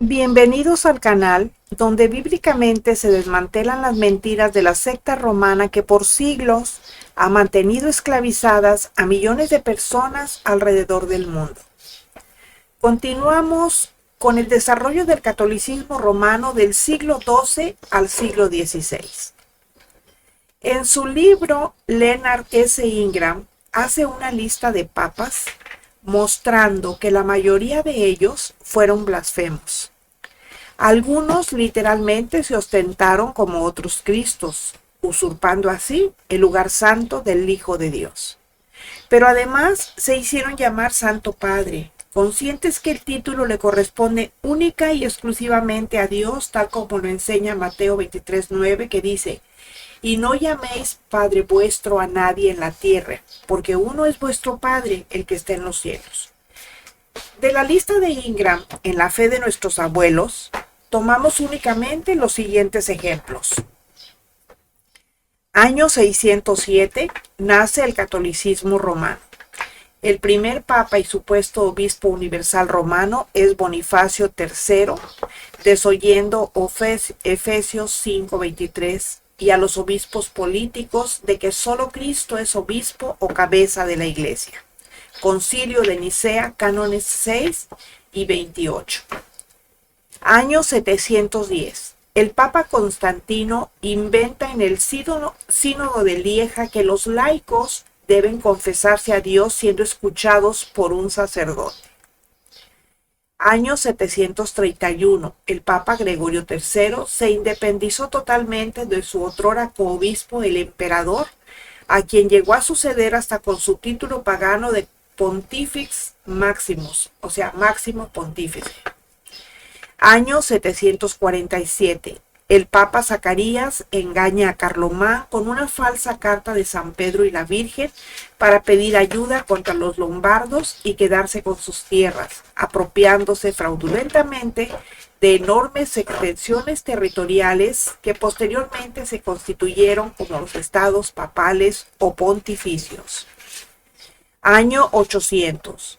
Bienvenidos al canal donde bíblicamente se desmantelan las mentiras de la secta romana que por siglos ha mantenido esclavizadas a millones de personas alrededor del mundo. Continuamos con el desarrollo del catolicismo romano del siglo XII al siglo XVI. En su libro, Leonard S. Ingram hace una lista de papas mostrando que la mayoría de ellos fueron blasfemos. Algunos literalmente se ostentaron como otros Cristos, usurpando así el lugar santo del Hijo de Dios. Pero además se hicieron llamar Santo Padre, conscientes que el título le corresponde única y exclusivamente a Dios, tal como lo enseña Mateo 23:9, que dice: y no llaméis Padre vuestro a nadie en la tierra, porque uno es vuestro Padre, el que está en los cielos. De la lista de Ingram, en la fe de nuestros abuelos, tomamos únicamente los siguientes ejemplos. Año 607, nace el catolicismo romano. El primer papa y supuesto obispo universal romano es Bonifacio III, desoyendo Efesios 5:23 y a los obispos políticos de que solo Cristo es obispo o cabeza de la iglesia. Concilio de Nicea, cánones 6 y 28. Año 710. El Papa Constantino inventa en el Sínodo de Lieja que los laicos deben confesarse a Dios siendo escuchados por un sacerdote. Año 731. El Papa Gregorio III se independizó totalmente de su otrora coobispo, el emperador, a quien llegó a suceder hasta con su título pagano de Pontifex Maximus, o sea, máximo pontífice. Año 747. El Papa Zacarías engaña a Carlomán con una falsa carta de San Pedro y la Virgen para pedir ayuda contra los lombardos y quedarse con sus tierras, apropiándose fraudulentamente de enormes extensiones territoriales que posteriormente se constituyeron como los estados papales o pontificios. Año 800.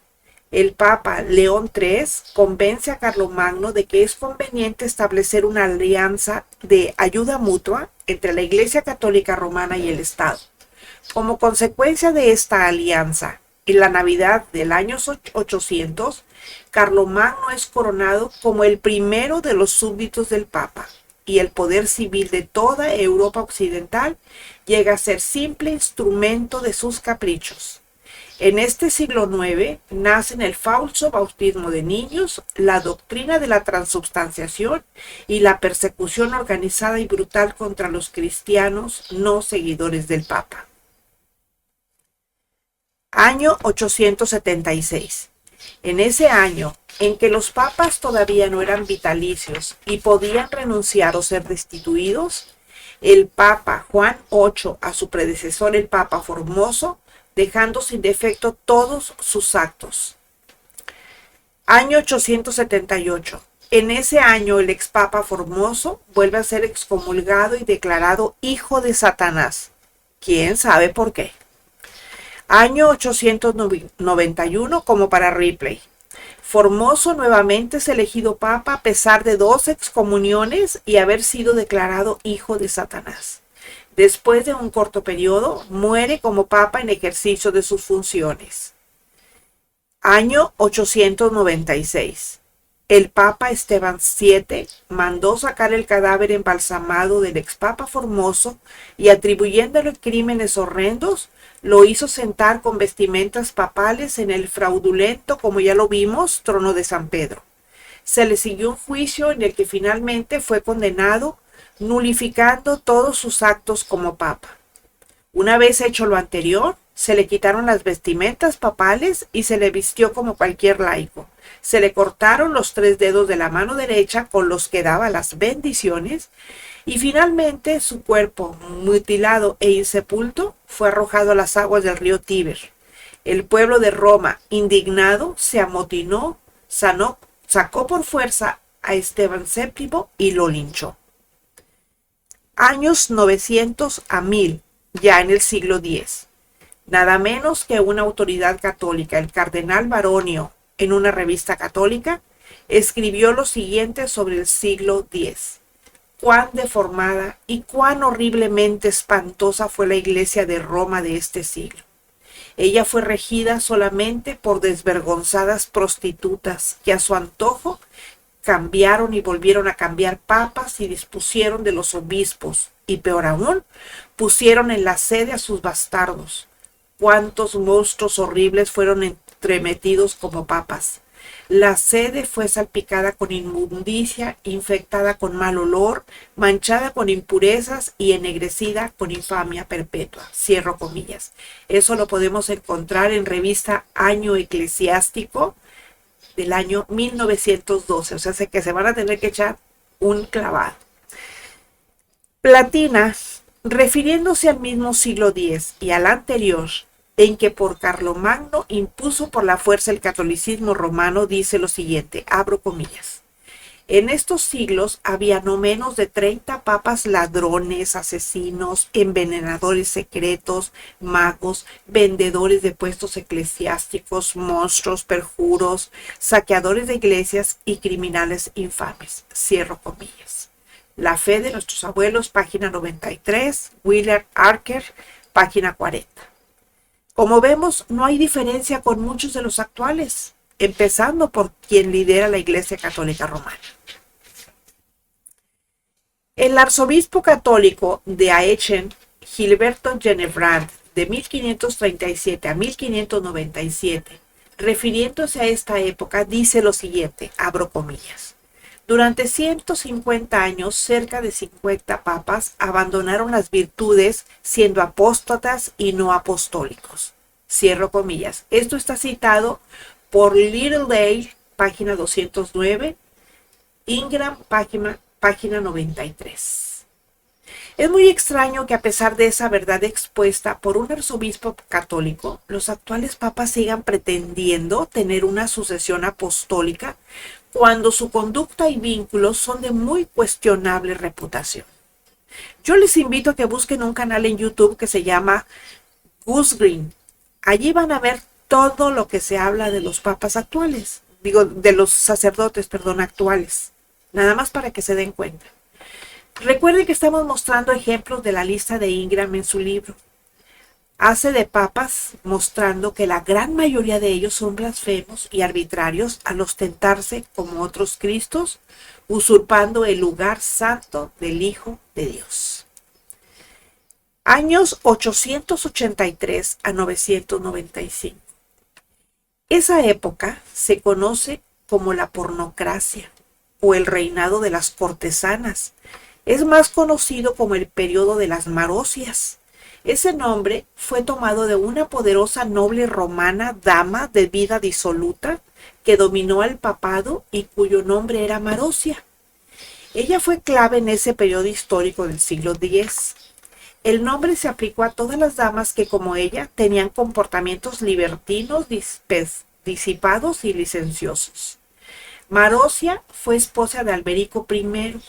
El Papa León III convence a Carlomagno de que es conveniente establecer una alianza de ayuda mutua entre la Iglesia Católica Romana y el Estado. Como consecuencia de esta alianza, en la Navidad del año 800, Carlomagno es coronado como el primero de los súbditos del Papa, y el poder civil de toda Europa occidental llega a ser simple instrumento de sus caprichos. En este siglo IX nacen el falso bautismo de niños, la doctrina de la transubstanciación y la persecución organizada y brutal contra los cristianos no seguidores del Papa. Año 876. En ese año, en que los papas todavía no eran vitalicios y podían renunciar o ser destituidos, el Papa Juan VIII a su predecesor el Papa Formoso, dejando sin defecto todos sus actos. Año 878. En ese año el expapa Formoso vuelve a ser excomulgado y declarado hijo de Satanás. ¿Quién sabe por qué? Año 891, como para Ripley. Formoso nuevamente es elegido papa a pesar de 2 excomuniones y haber sido declarado hijo de Satanás. Después de un corto periodo, muere como papa en ejercicio de sus funciones. Año 896. El papa Esteban VII mandó sacar el cadáver embalsamado del expapa Formoso y, atribuyéndole crímenes horrendos, lo hizo sentar con vestimentas papales en el fraudulento, como ya lo vimos, trono de San Pedro. Se le siguió un juicio en el que finalmente fue condenado, nulificando todos sus actos como papa. Una vez hecho lo anterior, se le quitaron las vestimentas papales y se le vistió como cualquier laico. Se le cortaron los 3 dedos de la mano derecha con los que daba las bendiciones y finalmente su cuerpo, mutilado e insepulto, fue arrojado a las aguas del río Tíber. El pueblo de Roma, indignado, se amotinó, sacó por fuerza a Esteban VII y lo linchó. Años 900 a 1000, ya en el siglo X. Nada menos que una autoridad católica, el cardenal Baronio, en una revista católica, escribió lo siguiente sobre el siglo X. Cuán deformada y cuán horriblemente espantosa fue la iglesia de Roma de este siglo. Ella fue regida solamente por desvergonzadas prostitutas que a su antojo cambiaron y volvieron a cambiar papas y dispusieron de los obispos, y peor aún, pusieron en la sede a sus bastardos. Cuántos monstruos horribles fueron entremetidos como papas. La sede fue salpicada con inmundicia, infectada con mal olor, manchada con impurezas y ennegrecida con infamia perpetua. Cierro comillas. Eso lo podemos encontrar en revista Año Eclesiástico del año 1912. O sea, sé que se van a tener que echar un clavado. Platina, refiriéndose al mismo siglo X y al anterior, en que por Carlomagno impuso por la fuerza el catolicismo romano, dice lo siguiente, abro comillas. En estos siglos había no menos de 30 papas ladrones, asesinos, envenenadores secretos, magos, vendedores de puestos eclesiásticos, monstruos, perjuros, saqueadores de iglesias y criminales infames. Cierro comillas. La fe de nuestros abuelos, página 93, Willard Archer, página 40. Como vemos, no hay diferencia con muchos de los actuales, empezando por quien lidera la Iglesia Católica Romana. El arzobispo católico de Aachen, Gilberto Genebrand, de 1537 a 1597, refiriéndose a esta época, dice lo siguiente, abro comillas. Durante 150 años, cerca de 50 papas abandonaron las virtudes siendo apóstatas y no apostólicos. Cierro comillas. Esto está citado por Littledale, página 209, Ingram, página 93. Es muy extraño que a pesar de esa verdad expuesta por un arzobispo católico, los actuales papas sigan pretendiendo tener una sucesión apostólica cuando su conducta y vínculos son de muy cuestionable reputación. Yo les invito a que busquen un canal en YouTube que se llama Gus Green. Allí van a ver todo lo que se habla de los papas actuales, de los sacerdotes, actuales, nada más para que se den cuenta. Recuerden que estamos mostrando ejemplos de la lista de Ingram en su libro. Hace de papas mostrando que la gran mayoría de ellos son blasfemos y arbitrarios al ostentarse como otros Cristos, usurpando el lugar santo del Hijo de Dios. Años 883 a 995. Esa época se conoce como la pornocracia o el reinado de las cortesanas. Es más conocido como el periodo de las marosias. Ese nombre fue tomado de una poderosa noble romana dama de vida disoluta que dominó al papado y cuyo nombre era Marosia. Ella fue clave en ese periodo histórico del siglo X. El nombre se aplicó a todas las damas que, como ella, tenían comportamientos libertinos, disipados y licenciosos. Marosia fue esposa de Alberico I.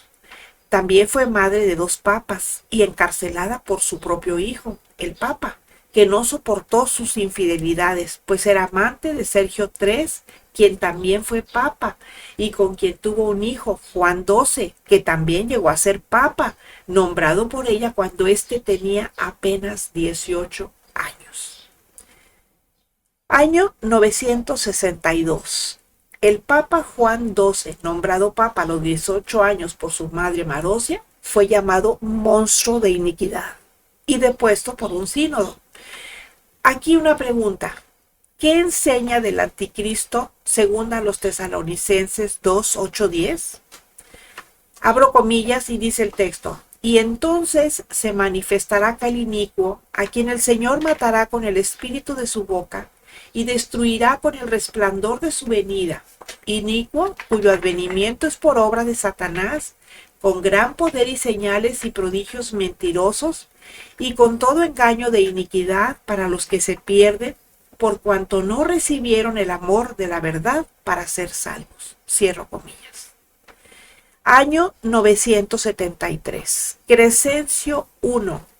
También fue madre de 2 papas y encarcelada por su propio hijo, el papa, que no soportó sus infidelidades, pues era amante de Sergio III, quien también fue papa, y con quien tuvo un hijo, Juan XII, que también llegó a ser papa, nombrado por ella cuando éste tenía apenas 18 años. Año 962. El Papa Juan XII, nombrado papa a los 18 años por su madre Marosia, fue llamado monstruo de iniquidad y depuesto por un sínodo. Aquí una pregunta. ¿Qué enseña del anticristo según a los tesalonicenses 2, 8, 10? Abro comillas y dice el texto. Y entonces se manifestará aquel inicuo, a quien el Señor matará con el espíritu de su boca, y destruirá con el resplandor de su venida, inicuo cuyo advenimiento es por obra de Satanás, con gran poder y señales y prodigios mentirosos, y con todo engaño de iniquidad para los que se pierden, por cuanto no recibieron el amor de la verdad para ser salvos. Cierro comillas. Año 973. Crescencio I,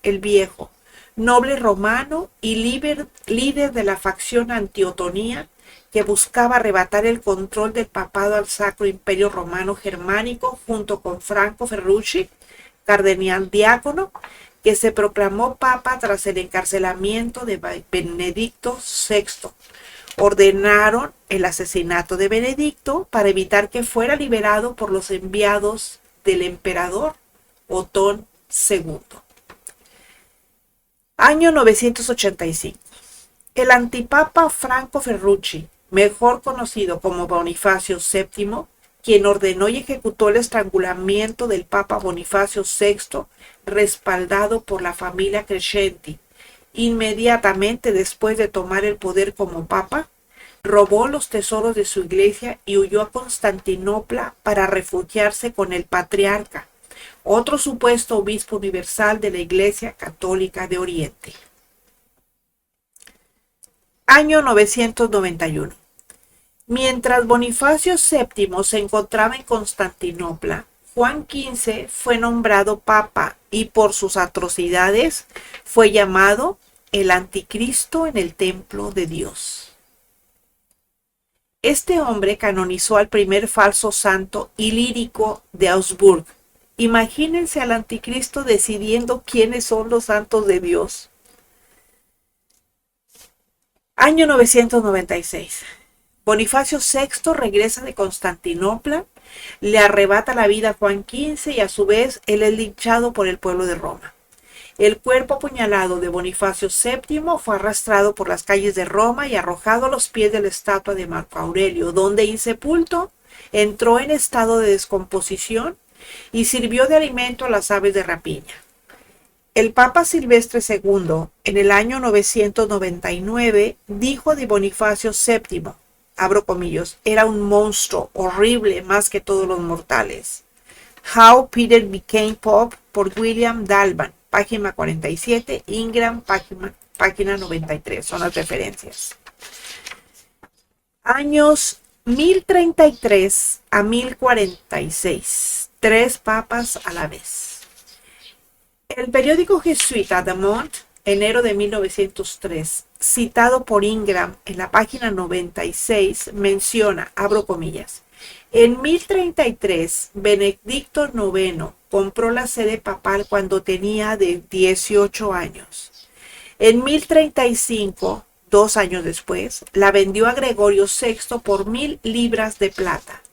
el Viejo, noble romano y líder de la facción antiotonía, que buscaba arrebatar el control del papado al Sacro Imperio Romano Germánico junto con Franco Ferrucci, cardenal diácono, que se proclamó papa tras el encarcelamiento de Benedicto VI. Ordenaron el asesinato de Benedicto para evitar que fuera liberado por los enviados del emperador Otón II. Año 985. El antipapa Franco Ferrucci, mejor conocido como Bonifacio VII, quien ordenó y ejecutó el estrangulamiento del papa Bonifacio VI, respaldado por la familia Crescenti, inmediatamente después de tomar el poder como papa, robó los tesoros de su iglesia y huyó a Constantinopla para refugiarse con el patriarca, otro supuesto obispo universal de la Iglesia Católica de Oriente. Año 991. Mientras Bonifacio VII se encontraba en Constantinopla, Juan XV fue nombrado papa y por sus atrocidades fue llamado el anticristo en el templo de Dios. Este hombre canonizó al primer falso santo Ilírico de Augsburg. Imagínense al anticristo decidiendo quiénes son los santos de Dios. Año 996. Bonifacio VI regresa de Constantinopla, le arrebata la vida a Juan XV y a su vez él es linchado por el pueblo de Roma. El cuerpo apuñalado de Bonifacio VII fue arrastrado por las calles de Roma y arrojado a los pies de la estatua de Marco Aurelio, donde insepulto entró en estado de descomposición y sirvió de alimento a las aves de rapiña. El Papa Silvestre II, en el año 999, dijo de Bonifacio VII, abro comillas, era un monstruo horrible más que todos los mortales. How Peter Became Pope por William Dalban, página 47, Ingram, página 93, son las referencias. Años 1033 a 1046, 3 papas a la vez. El periódico jesuita The Monde, enero de 1903, citado por Ingram en la página 96, menciona, abro comillas, en 1033, Benedicto IX compró la sede papal cuando tenía de 18 años. En 1035, 2 años después, la vendió a Gregorio VI por 1000 libras de plata.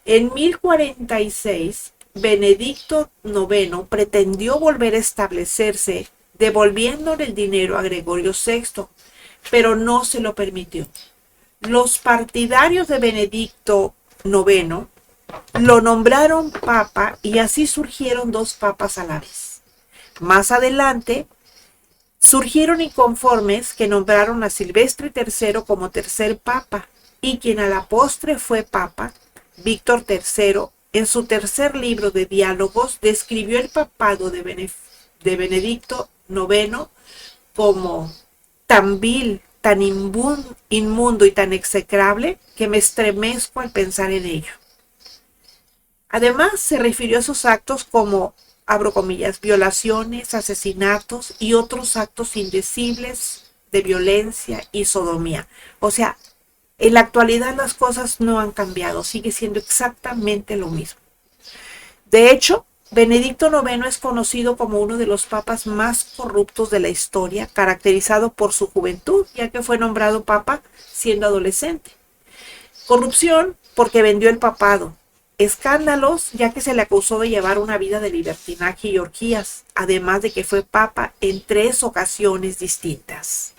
En 1046, Benedicto IX pretendió volver a establecerse devolviéndole el dinero a Gregorio VI, pero no se lo permitió. Los partidarios de Benedicto IX lo nombraron papa y así surgieron 2 papas a la vez. Más adelante, surgieron inconformes que nombraron a Silvestre III como tercer papa y quien a la postre fue papa, Víctor III, en su tercer libro de diálogos describió el papado de Benedicto IX como tan vil, tan inmundo y tan execrable que me estremezco al pensar en ello. Además, se refirió a sus actos como, abro comillas, violaciones, asesinatos y otros actos indecibles de violencia y sodomía. O sea, en la actualidad las cosas no han cambiado, sigue siendo exactamente lo mismo. De hecho, Benedicto IX es conocido como uno de los papas más corruptos de la historia, caracterizado por su juventud, ya que fue nombrado papa siendo adolescente. Corrupción porque vendió el papado. Escándalos, ya que se le acusó de llevar una vida de libertinaje y orgías, además de que fue papa en 3 ocasiones distintas.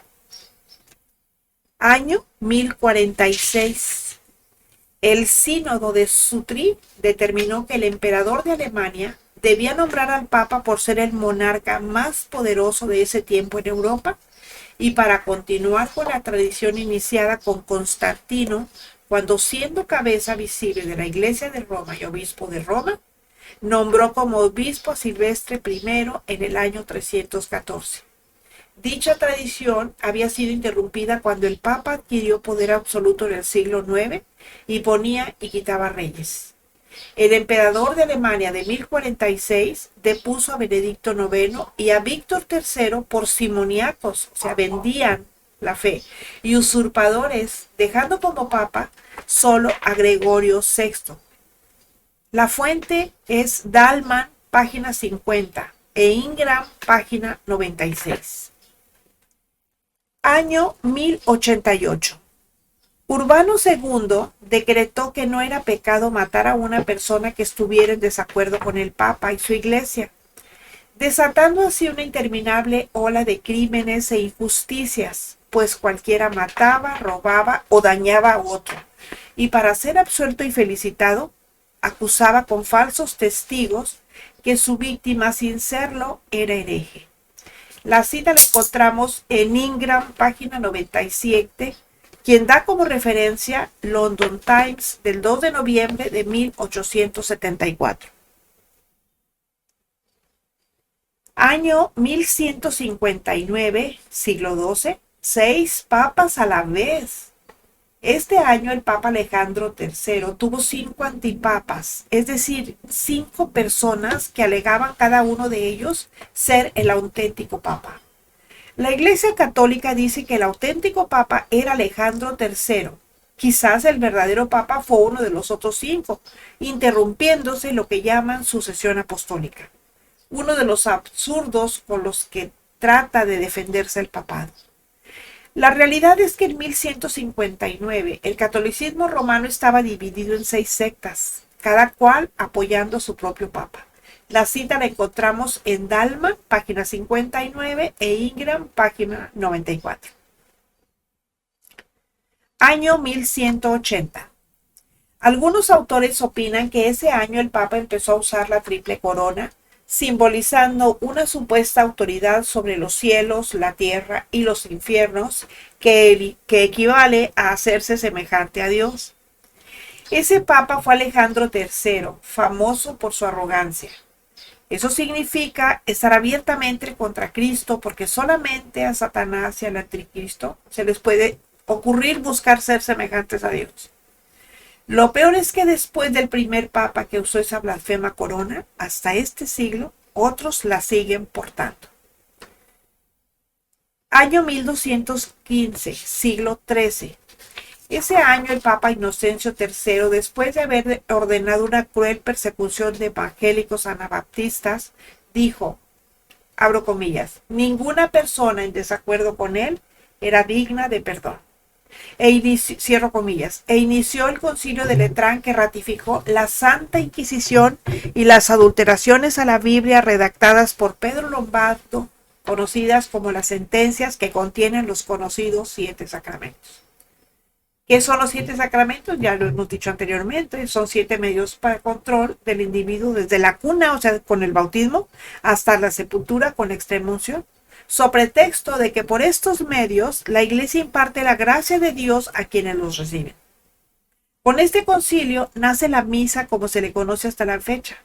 Año 1046. El sínodo de Sutri determinó que el emperador de Alemania debía nombrar al papa por ser el monarca más poderoso de ese tiempo en Europa y para continuar con la tradición iniciada con Constantino, cuando siendo cabeza visible de la Iglesia de Roma y obispo de Roma, nombró como obispo a Silvestre I en el año 314. Dicha tradición había sido interrumpida cuando el Papa adquirió poder absoluto en el siglo IX y ponía y quitaba reyes. El emperador de Alemania de 1046 depuso a Benedicto IX y a Víctor III por simoníacos, o sea, vendían la fe, y usurpadores, dejando como papa solo a Gregorio VI. La fuente es Dalman, página 50, e Ingram, página 96. Año 1088. Urbano II decretó que no era pecado matar a una persona que estuviera en desacuerdo con el Papa y su iglesia, desatando así una interminable ola de crímenes e injusticias, pues cualquiera mataba, robaba o dañaba a otro, y para ser absuelto y felicitado, acusaba con falsos testigos que su víctima, sin serlo, era hereje. La cita la encontramos en Ingram, página 97, quien da como referencia London Times del 2 de noviembre de 1874. Año 1159, siglo XII, 6 papas a la vez. Este año el Papa Alejandro III tuvo 5 antipapas, es decir, 5 personas que alegaban cada uno de ellos ser el auténtico Papa. La Iglesia Católica dice que el auténtico Papa era Alejandro III. Quizás el verdadero Papa fue uno de los otros 5, interrumpiéndose lo que llaman sucesión apostólica, uno de los absurdos con los que trata de defenderse el papado. La realidad es que en 1159 el catolicismo romano estaba dividido en 6 sectas, cada cual apoyando a su propio papa. La cita la encontramos en Dalman, página 59, e Ingram, página 94. Año 1180. Algunos autores opinan que ese año el Papa empezó a usar la triple corona, simbolizando una supuesta autoridad sobre los cielos, la tierra y los infiernos, que equivale a hacerse semejante a Dios. Ese Papa fue Alejandro III, famoso por su arrogancia. Eso significa estar abiertamente contra Cristo, porque solamente a Satanás y al anticristo se les puede ocurrir buscar ser semejantes a Dios. Lo peor es que después del primer papa que usó esa blasfema corona, hasta este siglo, otros la siguen portando. Año 1215, siglo XIII. Ese año el Papa Inocencio III, después de haber ordenado una cruel persecución de evangélicos anabaptistas, dijo, abro comillas, ninguna persona en desacuerdo con él era digna de perdón. Cierro comillas, e inició el Concilio de Letrán, que ratificó la Santa Inquisición y las adulteraciones a la Biblia redactadas por Pedro Lombardo, conocidas como las sentencias que contienen los conocidos 7 sacramentos. ¿Qué son los 7 sacramentos? Ya lo hemos dicho anteriormente, son 7 medios para control del individuo desde la cuna, o sea, con el bautismo, hasta la sepultura con la extrema unción, sobre pretexto de que por estos medios la Iglesia imparte la gracia de Dios a quienes los reciben. Con este concilio nace la misa como se le conoce hasta la fecha.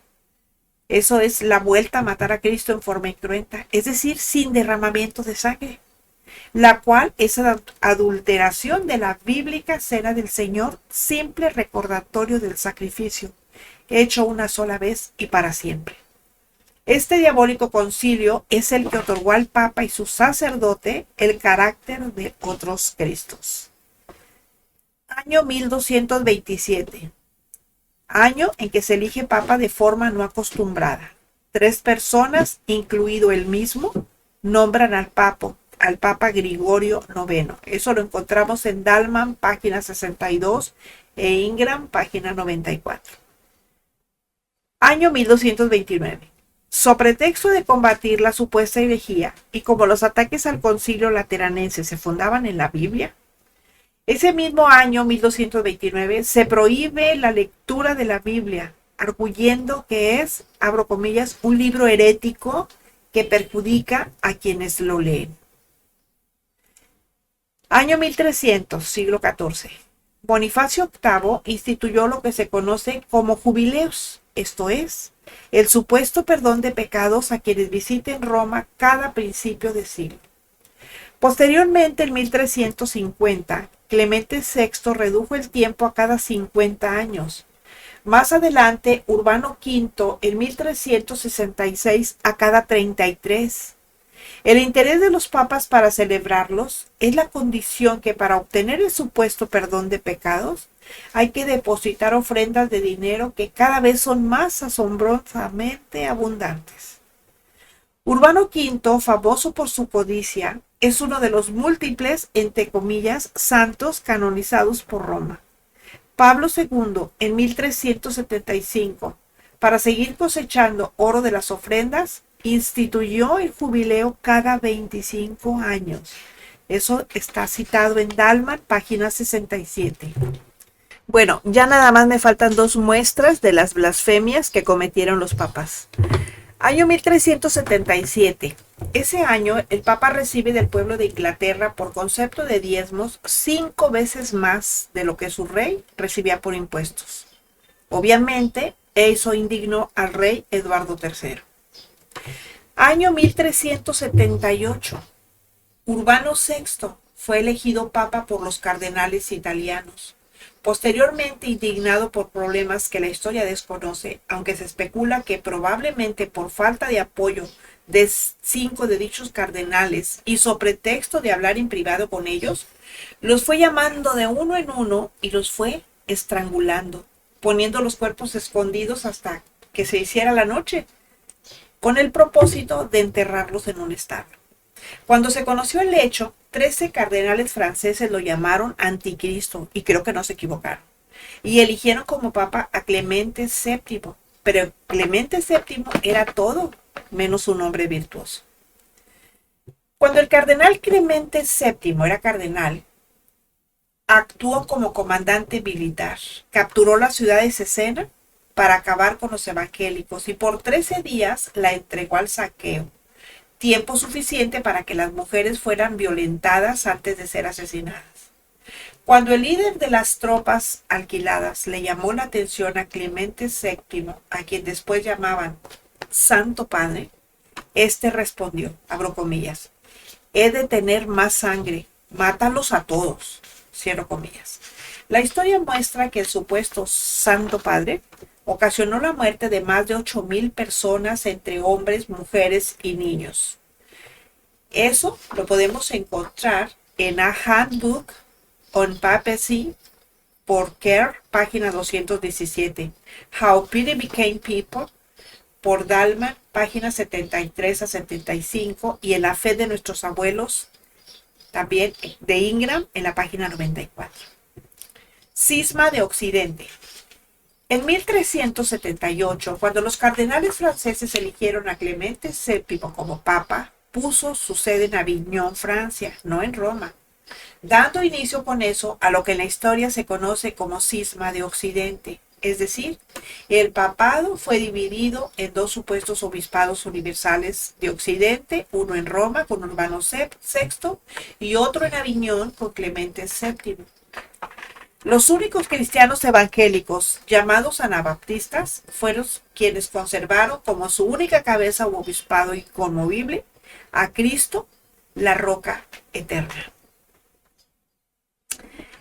Eso es la vuelta a matar a Cristo en forma incruenta, es decir, sin derramamiento de sangre, la cual es adulteración de la bíblica cena del Señor, simple recordatorio del sacrificio, hecho una sola vez y para siempre. Este diabólico concilio es el que otorgó al Papa y su sacerdote el carácter de otros Cristos. Año 1227. Año en que se elige Papa de forma no acostumbrada. 3 personas, incluido él mismo, nombran al Papa Gregorio IX. Eso lo encontramos en Dalman, página 62, e Ingram, página 94. Año 1229. Sobre pretexto de combatir la supuesta herejía, y como los ataques al concilio lateranense se fundaban en la Biblia, ese mismo año, 1229, se prohíbe la lectura de la Biblia, arguyendo que es, abro comillas, un libro herético que perjudica a quienes lo leen. Año 1300, siglo XIV. Bonifacio VIII instituyó lo que se conoce como jubileos, esto es, el supuesto perdón de pecados a quienes visiten Roma cada principio de siglo. Posteriormente, en 1350, Clemente VI redujo el tiempo a cada 50 años. Más adelante, Urbano V, en 1366, a cada 33. El interés de los papas para celebrarlos es la condición que para obtener el supuesto perdón de pecados hay que depositar ofrendas de dinero que cada vez son más asombrosamente abundantes. Urbano V, famoso por su codicia, es uno de los múltiples, entre comillas, santos canonizados por Roma. Pablo II, en 1375, para seguir cosechando oro de las ofrendas, instituyó el jubileo cada 25 años. Eso está citado en Dalman, página 67. Bueno, ya nada más me faltan dos muestras de las blasfemias que cometieron los papas. Año 1377. Ese año el Papa recibe del pueblo de Inglaterra por concepto de diezmos 5 veces más de lo que su rey recibía por impuestos. Obviamente, eso indignó al rey Eduardo III. Año 1378. Urbano VI fue elegido Papa por los cardenales italianos. Posteriormente, indignado por problemas que la historia desconoce, aunque se especula que probablemente por falta de apoyo de 5 de dichos cardenales y sobre pretexto de hablar en privado con ellos, los fue llamando de uno en uno y los fue estrangulando, poniendo los cuerpos escondidos hasta que se hiciera la noche, con el propósito de enterrarlos en un establo. Cuando se conoció el hecho, 13 cardenales franceses lo llamaron anticristo, y creo que no se equivocaron, y eligieron como papa a Clemente VII, pero Clemente VII era todo menos un hombre virtuoso. Cuando el cardenal Clemente VII era cardenal, actuó como comandante militar, capturó la ciudad de Cesena para acabar con los evangélicos y por 13 días la entregó al saqueo, tiempo suficiente para que las mujeres fueran violentadas antes de ser asesinadas. Cuando el líder de las tropas alquiladas le llamó la atención a Clemente VII, a quien después llamaban Santo Padre, este respondió, abro comillas, he de tener más sangre, mátalos a todos, cierro comillas. La historia muestra que el supuesto Santo Padre ocasionó la muerte de más de 8,000 personas entre hombres, mujeres y niños. Eso lo podemos encontrar en A Handbook on Papacy por Kerr, página 217. How Peter Became People por Dalman, páginas 73 a 75. Y en La Fe de Nuestros Abuelos, también de Ingram, en la página 94. Cisma de Occidente. En 1378, cuando los cardenales franceses eligieron a Clemente VII como papa, puso su sede en Aviñón, Francia, no en Roma, dando inicio con eso a lo que en la historia se conoce como Cisma de Occidente. Es decir, el papado fue dividido en dos supuestos obispados universales de Occidente, uno en Roma con Urbano VI y otro en Aviñón con Clemente VII. Los únicos cristianos evangélicos llamados anabaptistas fueron quienes conservaron como su única cabeza u obispado inconmovible a Cristo, la roca eterna.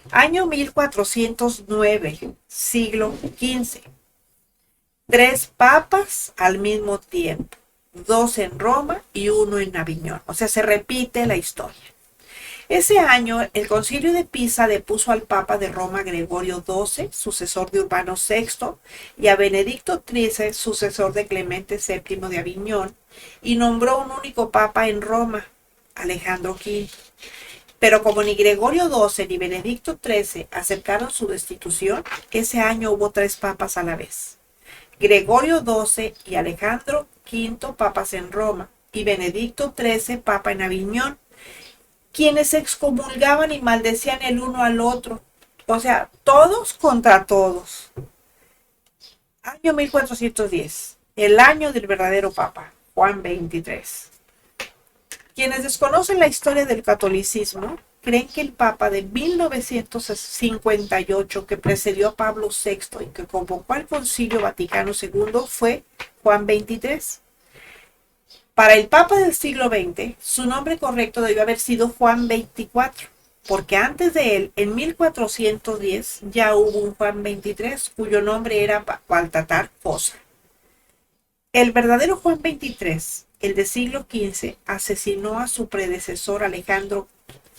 Año 1409, siglo XV. 3 papas al mismo tiempo, 2 en Roma y 1 en Aviñón. O sea, se repite la historia. Ese año, el Concilio de Pisa depuso al Papa de Roma Gregorio XII, sucesor de Urbano VI, y a Benedicto XIII, sucesor de Clemente VII de Aviñón, y nombró un único Papa en Roma, Alejandro V. Pero como ni Gregorio XII ni Benedicto XIII aceptaron su destitución, ese año hubo 3 papas a la vez. Gregorio XII y Alejandro V, papas en Roma, y Benedicto XIII, papa en Aviñón, quienes excomulgaban y maldecían el uno al otro. O sea, todos contra todos. Año 1410, el año del verdadero Papa, Juan XXIII. Quienes desconocen la historia del catolicismo creen que el Papa de 1958 que precedió a Pablo VI y que convocó al Concilio Vaticano II fue Juan XXIII. Para el Papa del siglo XX, su nombre correcto debió haber sido Juan XXIV, porque antes de él, en 1410, ya hubo un Juan XXIII, cuyo nombre era Baltasar Posa. El verdadero Juan XXIII el de siglo XV, asesinó a su predecesor Alejandro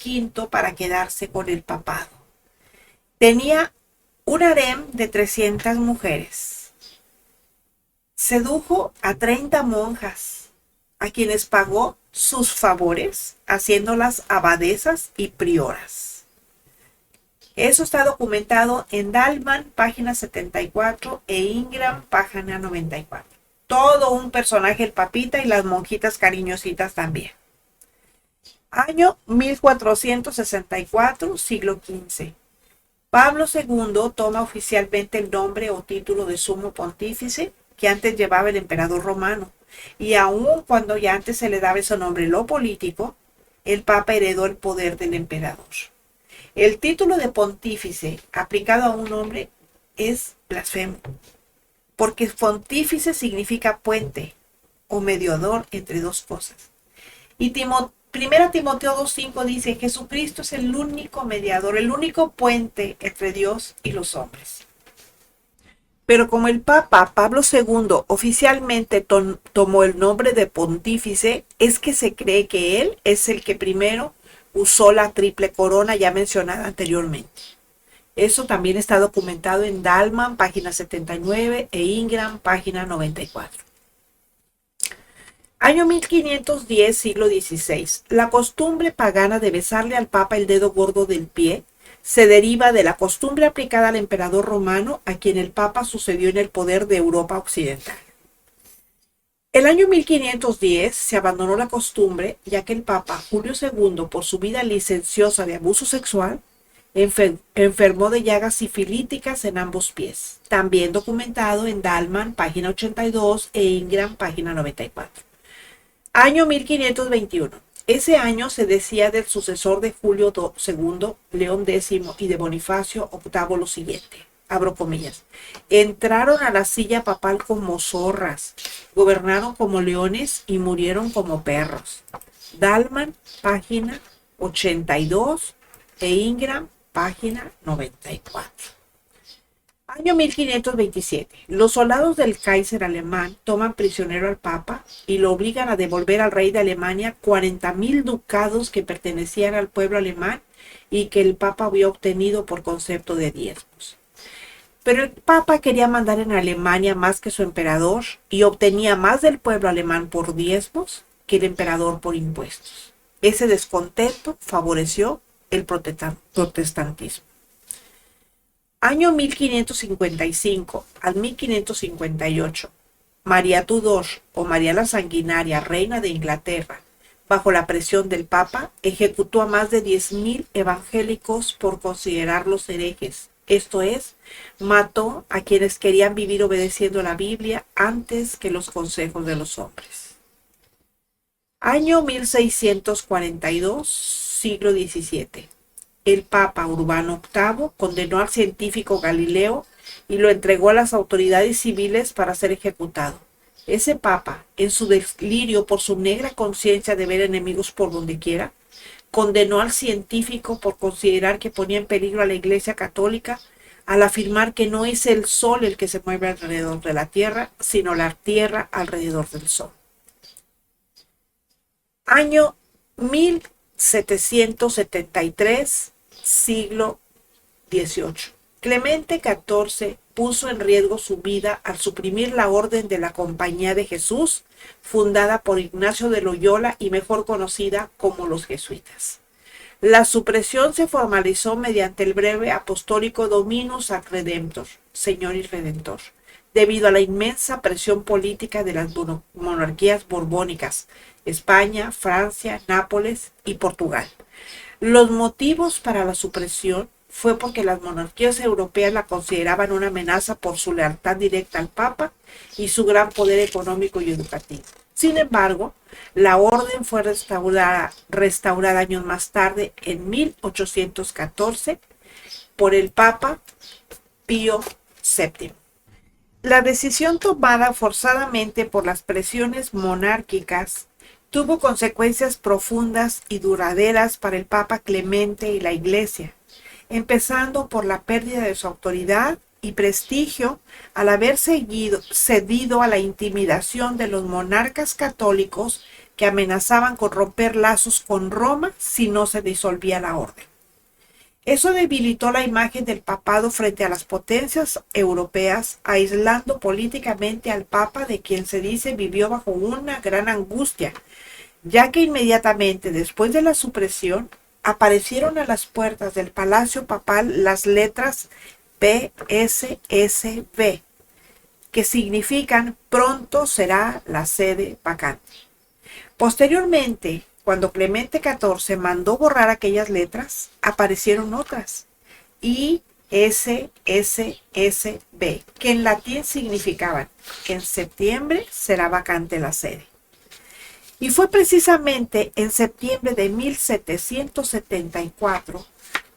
V para quedarse con el papado. Tenía un harem de 300 mujeres. Sedujo a 30 monjas, a quienes pagó sus favores, haciéndolas abadesas y prioras. Eso está documentado en Dalman, página 74, e Ingram, página 94. Todo un personaje el papita y las monjitas cariñositas también. Año 1464, siglo XV. Pablo II toma oficialmente el nombre o título de sumo pontífice que antes llevaba el emperador romano, y aun cuando ya antes se le daba ese nombre lo político, el papa heredó el poder del emperador. El título de pontífice aplicado a un hombre es blasfemo, porque pontífice significa puente o mediador entre dos cosas. Y 1 Timoteo 2:5 dice: Jesucristo es el único mediador, el único puente entre Dios y los hombres. Pero como el Papa Pablo II oficialmente tomó el nombre de pontífice, es que se cree que él es el que primero usó la triple corona ya mencionada anteriormente. Eso también está documentado en Dalman, página 79, e Ingram, página 94. Año 1510, siglo XVI. La costumbre pagana de besarle al Papa el dedo gordo del pie se deriva de la costumbre aplicada al emperador romano, a quien el Papa sucedió en el poder de Europa Occidental. El año 1510 se abandonó la costumbre, ya que el Papa Julio II, por su vida licenciosa de abuso sexual, enfermó de llagas sifilíticas en ambos pies, también documentado en Dalman, página 82, e Ingram, página 94. Año 1521. Ese año se decía del sucesor de Julio II, León X, y de Bonifacio VIII lo siguiente, abro comillas: entraron a la silla papal como zorras, gobernaron como leones y murieron como perros. Dalman, página 82, e Ingram, página 94. Año 1527. Los soldados del Kaiser alemán toman prisionero al Papa y lo obligan a devolver al rey de Alemania 40,000 ducados que pertenecían al pueblo alemán y que el Papa había obtenido por concepto de diezmos. Pero el Papa quería mandar en Alemania más que su emperador y obtenía más del pueblo alemán por diezmos que el emperador por impuestos. Ese descontento favoreció el protestantismo. Año 1555 al 1558, María Tudor, o María la Sanguinaria, reina de Inglaterra, bajo la presión del Papa, ejecutó a más de 10,000 evangélicos por considerarlos herejes. Esto es, mató a quienes querían vivir obedeciendo la Biblia antes que los consejos de los hombres. Año 1642, siglo XVII. El Papa Urbano VIII condenó al científico Galileo y lo entregó a las autoridades civiles para ser ejecutado. Ese Papa, en su delirio por su negra conciencia de ver enemigos por donde quiera, condenó al científico por considerar que ponía en peligro a la Iglesia Católica al afirmar que no es el Sol el que se mueve alrededor de la Tierra, sino la Tierra alrededor del Sol. Año 1773, siglo XVIII. Clemente XIV puso en riesgo su vida al suprimir la Orden de la Compañía de Jesús, fundada por Ignacio de Loyola y mejor conocida como los jesuitas. La supresión se formalizó mediante el breve apostólico Dominus ac Redemptor, Señor y Redentor, debido a la inmensa presión política de las monarquías borbónicas, España, Francia, Nápoles y Portugal. Los motivos para la supresión fue porque las monarquías europeas la consideraban una amenaza por su lealtad directa al Papa y su gran poder económico y educativo. Sin embargo, la orden fue restaurada años más tarde, en 1814, por el Papa Pío VII. La decisión tomada forzadamente por las presiones monárquicas tuvo consecuencias profundas y duraderas para el Papa Clemente y la Iglesia, empezando por la pérdida de su autoridad y prestigio al haber cedido a la intimidación de los monarcas católicos que amenazaban con romper lazos con Roma si no se disolvía la orden. Eso debilitó la imagen del papado frente a las potencias europeas, aislando políticamente al papa, de quien se dice vivió bajo una gran angustia, ya que inmediatamente después de la supresión aparecieron a las puertas del palacio papal las letras PSSB, que significan pronto será la sede vacante. Posteriormente, cuando Clemente XIV mandó borrar aquellas letras, aparecieron otras, ISSSB, que en latín significaban en septiembre será vacante la sede. Y fue precisamente en septiembre de 1774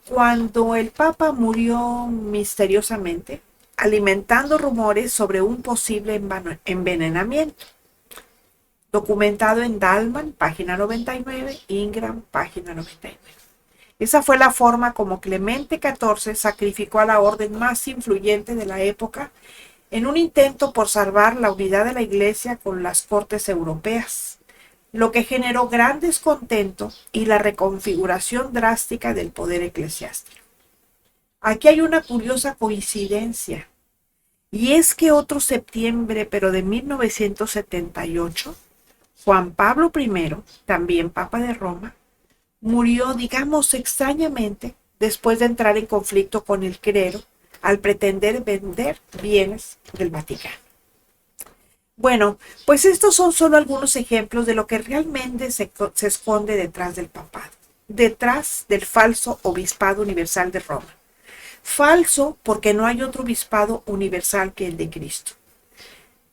cuando el Papa murió misteriosamente, alimentando rumores sobre un posible envenenamiento. Documentado en Dahlmann, página 99, Ingram, página 99. Esa fue la forma como Clemente XIV sacrificó a la orden más influyente de la época en un intento por salvar la unidad de la Iglesia con las cortes europeas, lo que generó gran descontento y la reconfiguración drástica del poder eclesiástico. Aquí hay una curiosa coincidencia, y es que otro septiembre, pero de 1978, Juan Pablo I, también Papa de Roma, murió, digamos extrañamente, después de entrar en conflicto con el clero al pretender vender bienes del Vaticano. Bueno, pues estos son solo algunos ejemplos de lo que realmente se esconde detrás del papado, detrás del falso obispado universal de Roma. Falso porque no hay otro obispado universal que el de Cristo.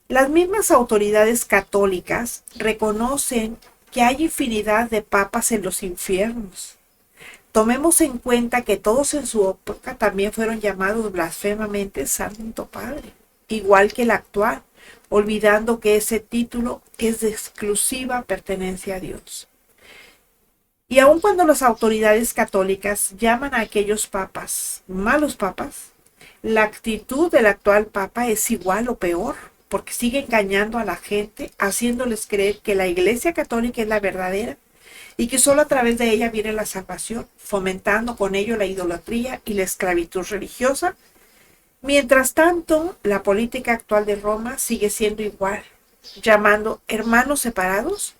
Las mismas autoridades católicas reconocen que hay infinidad de papas en los infiernos. Tomemos en cuenta que todos en su época también fueron llamados blasfemamente Santo Padre, igual que el actual, olvidando que ese título es de exclusiva pertenencia a Dios. Y aun cuando las autoridades católicas llaman a aquellos papas malos papas, la actitud del actual papa es igual o peor, porque sigue engañando a la gente, haciéndoles creer que la Iglesia Católica es la verdadera y que solo a través de ella viene la salvación, fomentando con ello la idolatría y la esclavitud religiosa. Mientras tanto, la política actual de Roma sigue siendo igual, llamando hermanos separados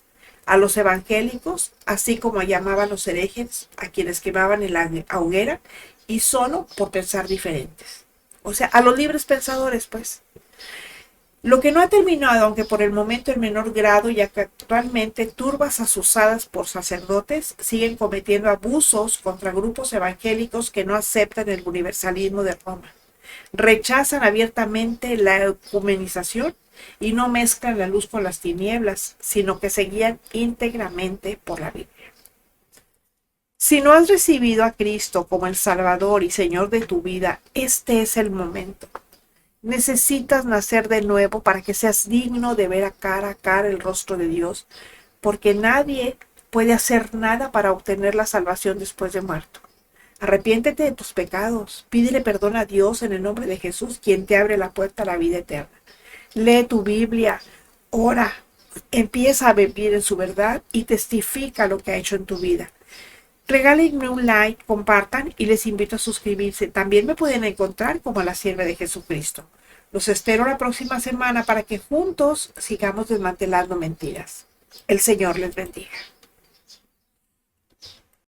a los evangélicos, así como llamaba a los herejes, a quienes quemaban en la hoguera, y solo por pensar diferentes. O sea, a los libres pensadores, pues. Lo que no ha terminado, aunque por el momento en menor grado, ya que actualmente turbas asusadas por sacerdotes siguen cometiendo abusos contra grupos evangélicos que no aceptan el universalismo de Roma. Rechazan abiertamente la ecumenización y no mezclan la luz con las tinieblas, sino que se guían íntegramente por la Biblia. Si no has recibido a Cristo como el Salvador y Señor de tu vida, este es el momento. Necesitas nacer de nuevo para que seas digno de ver a cara el rostro de Dios, porque nadie puede hacer nada para obtener la salvación después de muerto. Arrepiéntete de tus pecados, pídele perdón a Dios en el nombre de Jesús, quien te abre la puerta a la vida eterna. Lee tu Biblia, ora, empieza a vivir en su verdad y testifica lo que ha hecho en tu vida. Regálenme un like, compartan y les invito a suscribirse. También me pueden encontrar como la sierva de Jesucristo. Los espero la próxima semana para que juntos sigamos desmantelando mentiras. El Señor les bendiga.